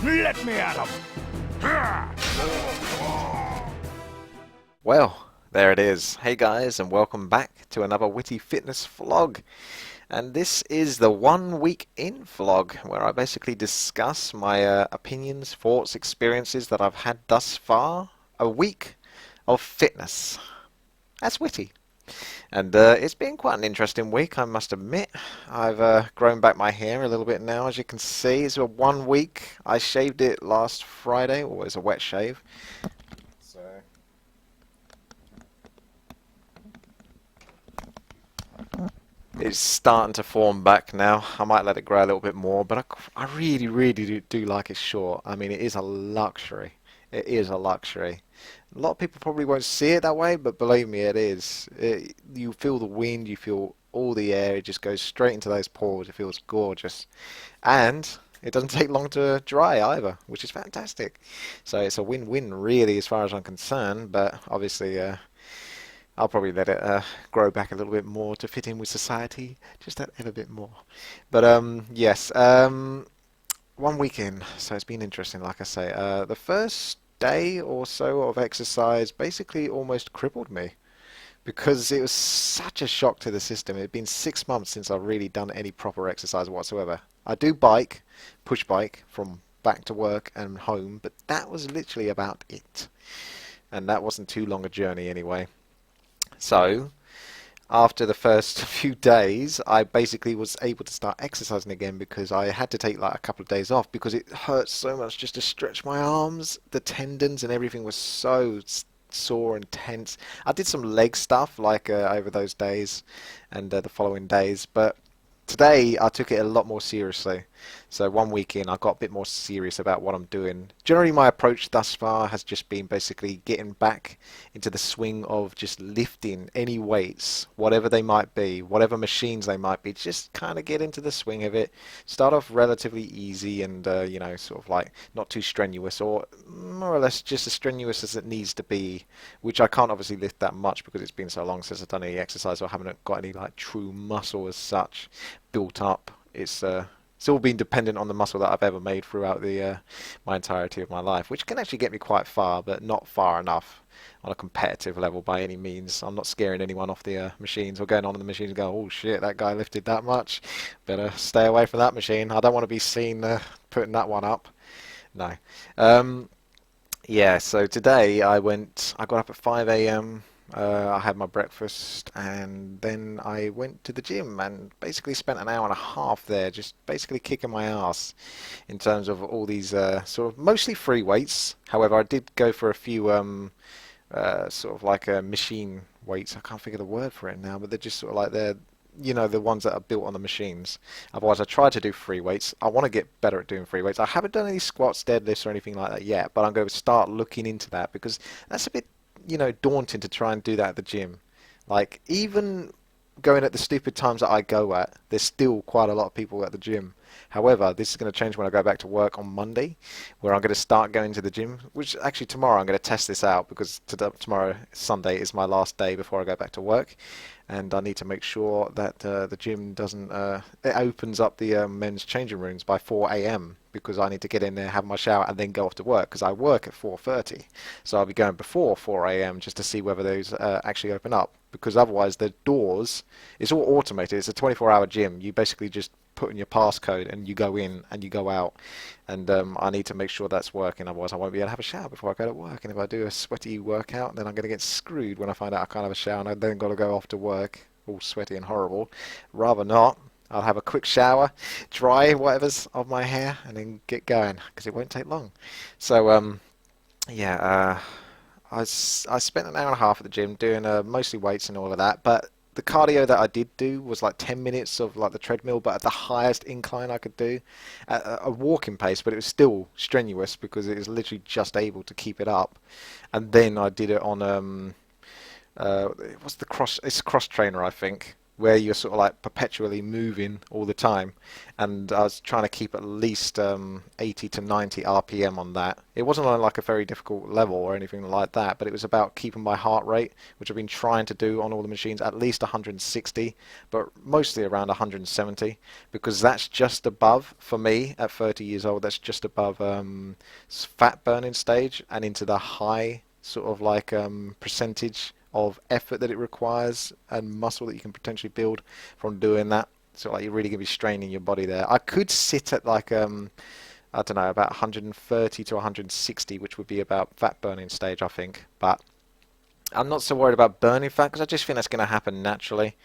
Let me at him! Well, there it is. Hey guys, and welcome back to another Witty Fitness vlog. And this is the 1 week in vlog, where I basically discuss my opinions, thoughts, experiences that I've had thus far. A week of fitness. That's witty. And it's been quite an interesting week, I must admit. I've grown back my hair a little bit now, as you can see. It's a 1 week. I shaved it last Friday, or it was a wet shave. So it's starting to form back now. I might let it grow a little bit more, but I really, really do like it short. I mean, it is a luxury. It is a luxury. A lot of people probably won't see it that way, but believe me, it is. You feel the wind, you feel all the air, it just goes straight into those pores. It feels gorgeous. And it doesn't take long to dry either, which is fantastic. So it's a win-win really as far as I'm concerned, but obviously I'll probably let it grow back a little bit more to fit in with society, just that ever bit more. But yes, 1 week in, so it's been interesting, like I say. The first day or so of exercise basically almost crippled me because it was such a shock to the system. It had been 6 months since I've really done any proper exercise whatsoever. I do bike, push bike from back to work and home, but that was literally about it. And that wasn't too long a journey anyway. So, after the first few days, I basically was able to start exercising again because I had to take like a couple of days off because it hurt so much just to stretch my arms. The tendons and everything was so sore and tense. I did some leg stuff like over those days and the following days, but today I took it a lot more seriously. So 1 week in, I got a bit more serious about what I'm doing. Generally, my approach thus far has just been basically getting back into the swing of just lifting any weights, whatever they might be, whatever machines they might be. Just kind of get into the swing of it. Start off relatively easy and, you know, sort of like not too strenuous, or more or less just as strenuous as it needs to be, which I can't obviously lift that much because it's been so long since I've done any exercise or haven't got any like true muscle as such built up. It's all been dependent on the muscle that I've ever made throughout the my entirety of my life, which can actually get me quite far, but not far enough on a competitive level by any means. I'm not scaring anyone off the machines or going on in the machines and going, oh shit, that guy lifted that much. Better stay away from that machine. I don't want to be seen putting that one up. No. Um, yeah, so today I got up at 5 a.m. I had my breakfast and then I went to the gym and basically spent an hour and a half there just basically kicking my ass in terms of all these sort of mostly free weights. However, I did go for a few sort of like machine weights. I can't figure the word for it now, but they're just sort of like the ones that are built on the machines. Otherwise, I tried to do free weights. I want to get better at doing free weights. I haven't done any squats, deadlifts, or anything like that yet, but I'm going to start looking into that because that's a bit, daunting to try and do that at the gym. Like, even going at the stupid times that I go at, there's still quite a lot of people at the gym. However, this is going to change when I go back to work on Monday, where I'm going to start going to the gym, which actually tomorrow I'm going to test this out because tomorrow, Sunday, is my last day before I go back to work. And I need to make sure that the gym doesn't, it opens up the men's changing rooms by 4 a.m. because I need to get in there, have my shower, and then go off to work because I work at 4:30. So I'll be going before 4 a.m. just to see whether those actually open up because otherwise the doors, it's all automated. It's a 24-hour gym. You basically just put in your passcode and you go in and you go out. And I need to make sure that's working. Otherwise I won't be able to have a shower before I go to work. And if I do a sweaty workout, then I'm going to get screwed when I find out I can't have a shower and I then got to go off to work all sweaty and horrible. Rather not. I'll have a quick shower, dry whatever's on my hair, and then get going because it won't take long. So yeah, I spent an hour and a half at the gym doing mostly weights and all of that, but the cardio that I did do was like 10 minutes of like the treadmill, but at the highest incline I could do at a walking pace, but it was still strenuous because it was literally just able to keep it up. And then I did it on what's the cross? It's cross trainer, I think, where you're sort of like perpetually moving all the time. And I was trying to keep at least 80 to 90 RPM on that. It wasn't on like a very difficult level or anything like that, but it was about keeping my heart rate, which I've been trying to do on all the machines, at least 160, but mostly around 170, because that's just above, for me at 30 years old, that's just above fat burning stage and into the high sort of like percentage of effort that it requires and muscle that you can potentially build from doing that. So like you're really gonna be straining your body there. I could sit at like I don't know, about 130 to 160, which would be about fat burning stage, I think. But I'm not so worried about burning fat because I just think that's going to happen naturally.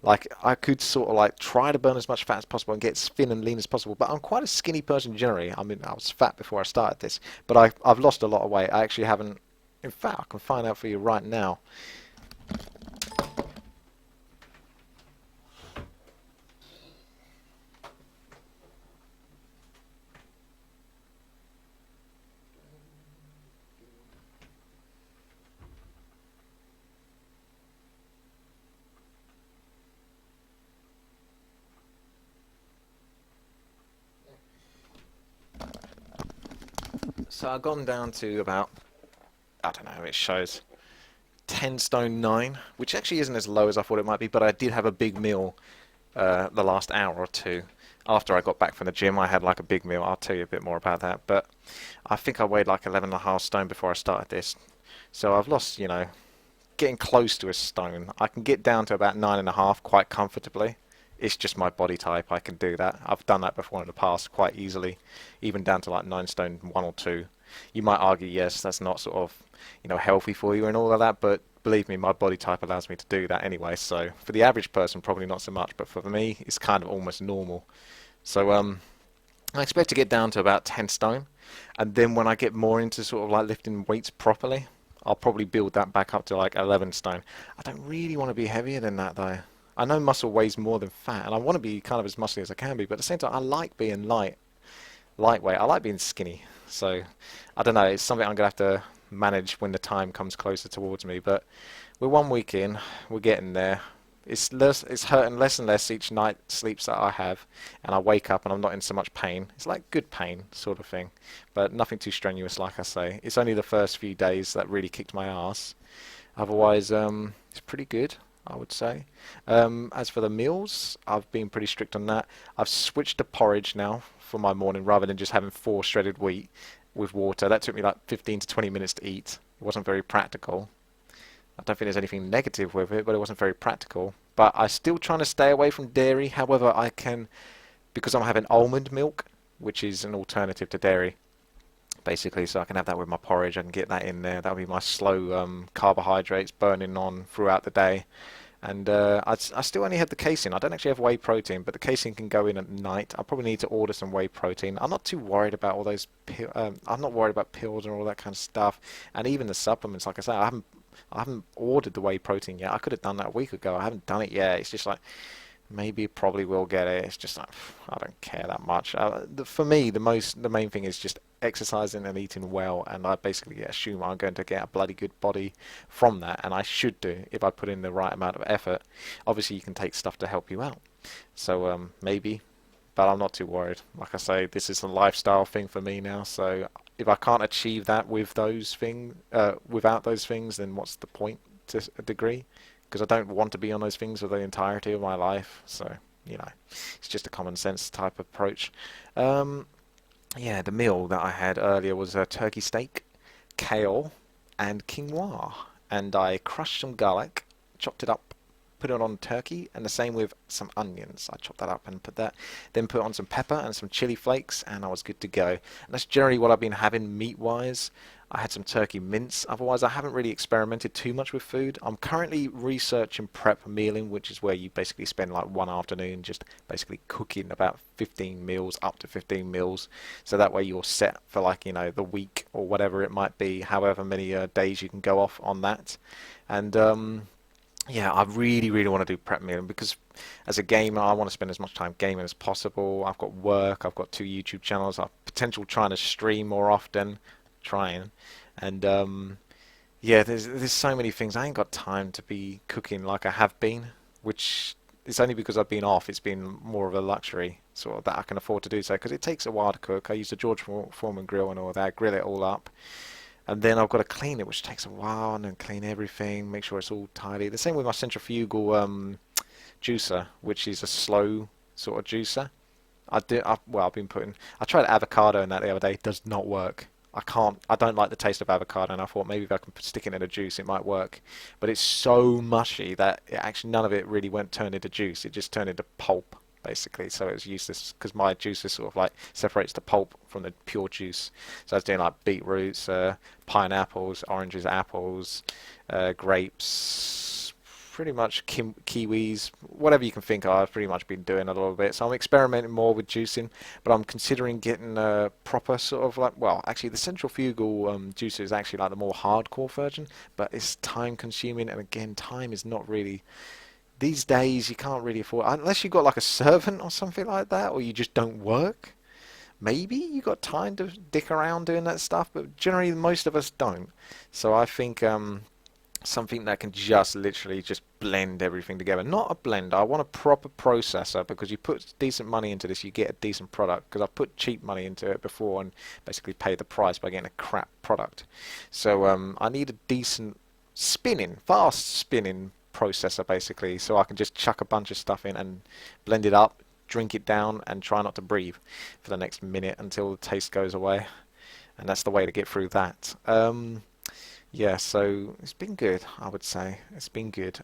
Like I could sort of like try to burn as much fat as possible and get as thin and lean as possible. But I'm quite a skinny person generally. I mean, I was fat before I started this, but I've lost a lot of weight. I actually haven't. In fact, I can find out for you right now. So I've gone down to about, I don't know, it shows 10 stone 9, which actually isn't as low as I thought it might be, but I did have a big meal the last hour or two. After I got back from the gym, I had like a big meal. I'll tell you a bit more about that. But I think I weighed like 11 and a half stone before I started this. So I've lost, getting close to a stone. I can get down to about 9.5 quite comfortably. It's just my body type. I can do that. I've done that before in the past quite easily, even down to like 9 stone 1 or 2. You might argue, yes, that's not sort of, healthy for you and all of that, but believe me, my body type allows me to do that anyway. So for the average person, probably not so much, but for me, it's kind of almost normal. So I expect to get down to about 10 stone, and then when I get more into sort of like lifting weights properly, I'll probably build that back up to like 11 stone. I don't really want to be heavier than that though. I know muscle weighs more than fat, and I want to be kind of as muscly as I can be, but at the same time, I like being lightweight. I like being skinny. So I don't know. It's something I'm gonna have to manage when the time comes closer towards me. But we're 1 week in. We're getting there. It's hurting less and less each night sleeps that I have, and I wake up and I'm not in so much pain. It's like good pain sort of thing, but nothing too strenuous, like I say. It's only the first few days that really kicked my ass. Otherwise, it's pretty good, I would say. As for the meals, I've been pretty strict on that. I've switched to porridge now for my morning rather than just having 4 shredded wheat with water. That took me like 15 to 20 minutes to eat. It wasn't very practical. I don't think there's anything negative with it, but it wasn't very practical. But I'm still trying to stay away from dairy. However, I can, because I'm having almond milk, which is an alternative to dairy, basically, so I can have that with my porridge. I can get that in there. That'll be my slow carbohydrates burning on throughout the day. And I still only have the casein. I don't actually have whey protein, but the casein can go in at night. I probably need to order some whey protein. I'm not too worried about all those. I'm not worried about pills and all that kind of stuff. And even the supplements, like I say, I haven't ordered the whey protein yet. I could have done that a week ago. I haven't done it yet. It's just like maybe probably will get it. It's just like I don't care that much. For me, the main thing is just exercising and eating well, and I basically assume I'm going to get a bloody good body from that, and I should do if I put in the right amount of effort. Obviously, you can take stuff to help you out, so maybe, but I'm not too worried. Like I say, this is a lifestyle thing for me now, so if I can't achieve that with without those things, then what's the point to a degree? Because I don't want to be on those things for the entirety of my life. So, it's just a common sense type approach. Um, yeah, the meal that I had earlier was a turkey steak, kale, and quinoa. And I crushed some garlic, chopped it up, put it on turkey, and the same with some onions. I chopped that up and then put on some pepper and some chili flakes, and I was good to go. And that's generally what I've been having meat-wise. I had some turkey mince. Otherwise, I haven't really experimented too much with food. I'm currently researching prep mealing, which is where you basically spend like one afternoon just basically cooking about 15 meals, up to 15 meals. So that way you're set for like, the week or whatever it might be, however many days you can go off on that. And yeah, I really, really want to do prep mealing because as a gamer, I want to spend as much time gaming as possible. I've got work, I've got 2 YouTube channels, I've potential trying to stream more often, trying, and yeah, there's so many things. I ain't got time to be cooking like I have been, which it's only because I've been off, it's been more of a luxury sort of that I can afford to do so, because it takes a while to cook. I use the George Foreman grill and all that, grill it all up, and then I've got to clean it, which takes a while, and then clean everything, make sure it's all tidy. The same with my centrifugal juicer, which is a slow sort of juicer. I've been putting. I tried avocado in that the other day. It does not work. I can't. I don't like the taste of avocado, and I thought maybe if I can stick it in a juice, it might work. But it's so mushy that none of it really went turned into juice. It just turned into pulp basically. So it was useless because my juicer sort of like separates the pulp from the pure juice. So I was doing like beetroots, pineapples, oranges, apples, grapes, pretty much kiwis, whatever you can think of. I've pretty much been doing a little bit. So I'm experimenting more with juicing, but I'm considering getting a proper sort of like, well, actually the centrifugal juicer is actually like the more hardcore version, but it's time consuming, and again, time is not really, these days you can't really afford, unless you've got like a servant or something like that, or you just don't work. Maybe you got time to dick around doing that stuff, but generally most of us don't. So I think something that can just literally just blend everything together. Not a blender. I want a proper processor, because you put decent money into this, you get a decent product. Because I've put cheap money into it before and basically paid the price by getting a crap product. So I need a decent fast spinning processor basically, so I can just chuck a bunch of stuff in and blend it up, drink it down, and try not to breathe for the next minute until the taste goes away. And that's the way to get through that. Yeah, so it's been good, I would say. It's been good.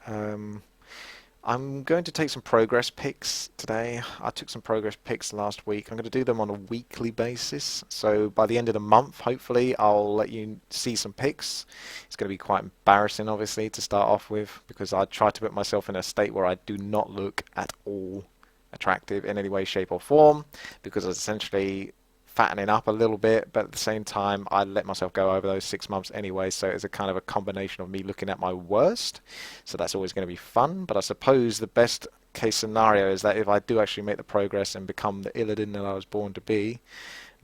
I'm going to take some progress pics today. I took some progress pics last week. I'm going to do them on a weekly basis. So by the end of the month, hopefully, I'll let you see some pics. It's going to be quite embarrassing, obviously, to start off with, because I try to put myself in a state where I do not look at all attractive in any way, shape, or form, because it's essentially fattening up a little bit, but at the same time I let myself go over those 6 months anyway, so it's a kind of a combination of me looking at my worst, so that's always going to be fun. But I suppose the best case scenario is that if I do actually make the progress and become the Illidan that I was born to be,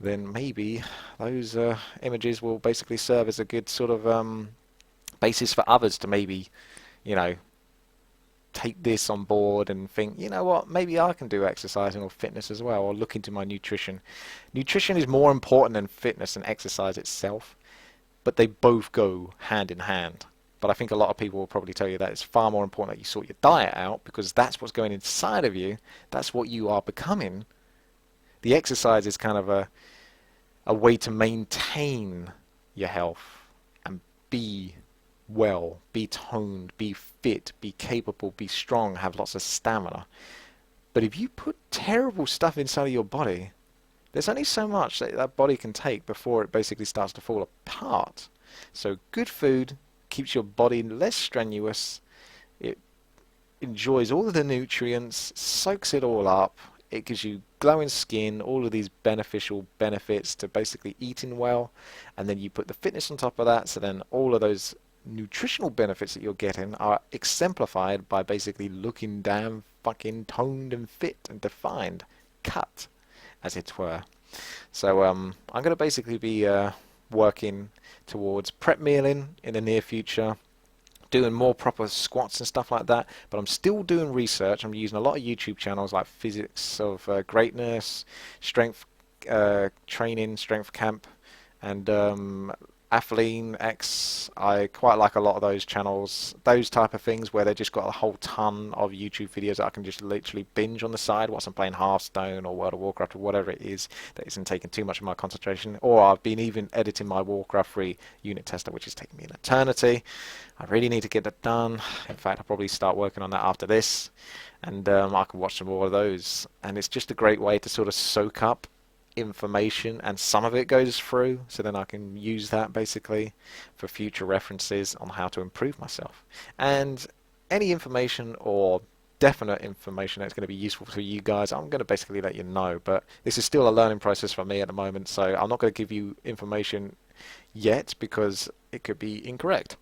then maybe those images will basically serve as a good sort of basis for others to maybe, you know, take this on board and think, you know what, maybe I can do exercising or fitness as well, or look into my nutrition. Nutrition is more important than fitness and exercise itself, but they both go hand in hand. But I think a lot of people will probably tell you that it's far more important that you sort your diet out, because that's what's going inside of you. That's what you are becoming. The exercise is kind of a way to maintain your health and be well, be toned, be fit, be capable, be strong, have lots of stamina. But if you put terrible stuff inside of your body, there's only so much that that body can take before it basically starts to fall apart. So good food keeps your body less strenuous. It enjoys all of the nutrients, soaks it all up. It gives you glowing skin, all of these beneficial benefits to basically eating well. And then you put the fitness on top of that, so then all of those nutritional benefits that you're getting are exemplified by basically looking damn fucking toned and fit and defined, cut, as it were. So I'm going to basically be working towards prep mealing in the near future, doing more proper squats and stuff like that, but I'm still doing research. I'm using a lot of YouTube channels like Physics of Greatness, Strength Training, Strength Camp, and Athlean X. I quite like a lot of those channels, those type of things where they just got a whole ton of YouTube videos that I can just literally binge on the side whilst I'm playing Hearthstone or World of Warcraft or whatever it is that isn't taking too much of my concentration. Or I've been even editing my Warcraft 3 unit tester, which is taking me an eternity. I really need to get that done. In fact, I'll probably start working on that after this, and I can watch some more of those. And it's just a great way to sort of soak up information, and some of it goes through, so then I can use that basically for future references on how to improve myself. And any information or definite information that's going to be useful for you guys, I'm going to basically let you know. But this is still a learning process for me at the moment, so I'm not going to give you information yet because it could be incorrect.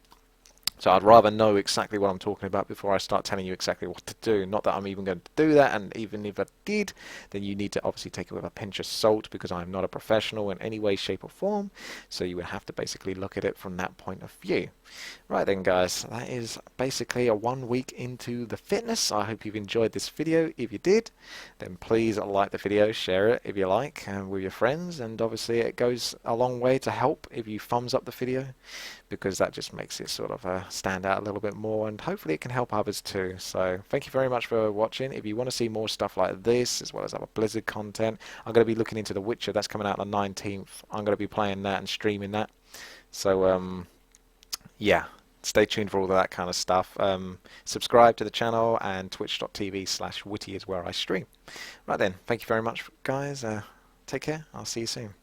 So I'd rather know exactly what I'm talking about before I start telling you exactly what to do. Not that I'm even going to do that, and even if I did, then you need to obviously take it with a pinch of salt because I'm not a professional in any way, shape, or form. So you would have to basically look at it from that point of view. Right then, guys, that is basically a 1 week into the fitness. I hope you've enjoyed this video. If you did, then please like the video, share it if you like with your friends, and obviously it goes a long way to help if you thumbs up the video, because that just makes it sort of stand out a little bit more, and hopefully it can help others too. So thank you very much for watching. If you want to see more stuff like this as well as other Blizzard content, I'm going to be looking into The Witcher. That's coming out on the 19th. I'm going to be playing that and streaming that. So yeah, stay tuned for all of that kind of stuff. Subscribe to the channel, and twitch.tv/WTii is where I stream. Right then, thank you very much, guys. Take care. I'll see you soon.